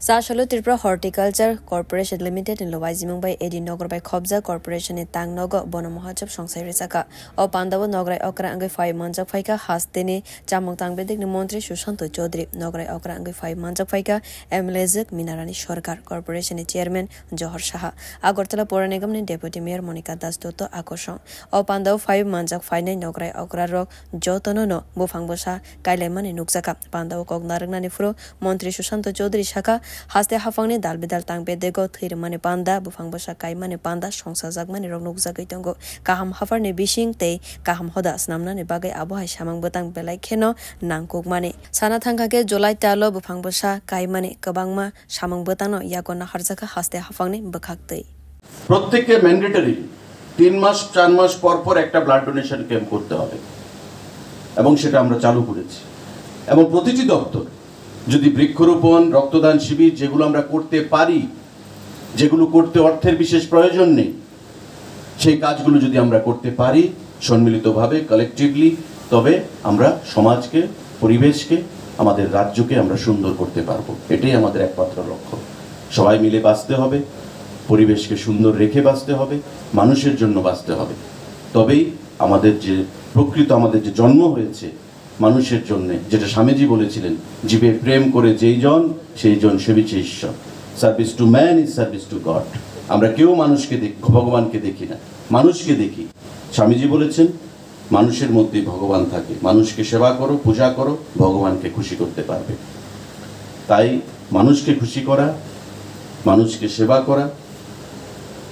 Sashalo Tripura Horticulture Corporation Limited in Lowaizimung by Edi Nogor by Kobza Corporation in Tang Nogo Bonomohachap Songsai Risaka O Pandawa Nograi Okra Angai 5 months of Faika Hastini Chamong Tang Bedik Montri Shushanto Chodri Nograi Okra Angai 5 months of Faika Emlezek Minarani Shorkar Corporation Chairman Johor Shaha Agortala Poranegam and Deputy Mayor Monica Das Toto Akoshon O Pandawa 5 months of Fine Nograi Okra Rock Jotono Bufangbosa Kaileman in Nuxaka Pandawa Kognaragani Fro Montri Shushanto Chodri Shaka Haste hafangni dal bidal tang bedego thirmane panda bufang basa kaimane panda songsa jagmane rognuk jagaitongo kaham hafarne bising tei kaham hoda snamnane bagai abohai samang botang belai kheno nangkukmane sana thangkake July talo bufang basa kaimane kabangma samang botano yakona harjaka haste hafangni bokhaktei প্রত্যেককে mandatory 3 মাস 4 মাস পর পর একটা blood donation camp করতে হবে এবং সেটা আমরা চালু করেছি এবং প্রতিটি দপ্তর যদি বৃক্ষরোপণ রক্তদান শিবির যেগুলো আমরা করতে পারি যেগুলো করতে অর্থের বিশেষ প্রয়োজন নেই সেই কাজগুলো যদি আমরা করতে পারি সম্মিলিতভাবে কালেক্টিভলি তবে আমরা সমাজকে পরিবেশকে আমাদের রাজ্যকে আমরা সুন্দর করতে পারবো এটাই আমাদের একমাত্র লক্ষ্য সবাই মিলে বাঁচতে হবে পরিবেশকে সুন্দর রেখে বাঁচতে হবে মানুষের জন্য বাঁচতে হবে তবেই আমাদের যে প্রকৃত আমাদের যে জন্ম হয়েছে মানুষের জন্য যেটা স্বামীজি বলেছিলেন জীবে প্রেম করে যেই জন সেই জন সেবিছে ঈশ্বর service to man is service to god আমরা কেউ মানুষকে ভগবানকে দেখি না মানুষকে দেখি স্বামীজি বলেছেন মানুষের মধ্যে ভগবান থাকে মানুষকে সেবা করো পূজা করো ভগবানকে খুশি করতে পারবে তাই মানুষকে খুশি করা মানুষকে সেবা করা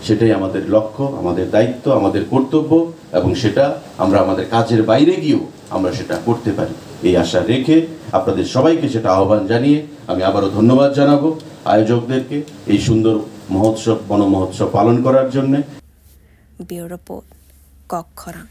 সেটাই আমাদের লক্ষ্য আমাদের দায়িত্ব আমাদের কর্তব্য এবং সেটা আমরা আমাদের কাজের বাইরে গিয়েও আমরা সেটা করতে পারি এই আশা রেখে আপনাদের সবাইকে সেটা আহ্বান জানিয়ে আমি আবারও ধন্যবাদ জানাবো আয়োজকদেরকে এই সুন্দর মহোৎসব বন মহোৎসব পালন করার জন্য ব্যুরো রিপোর্ট কক্ষরা।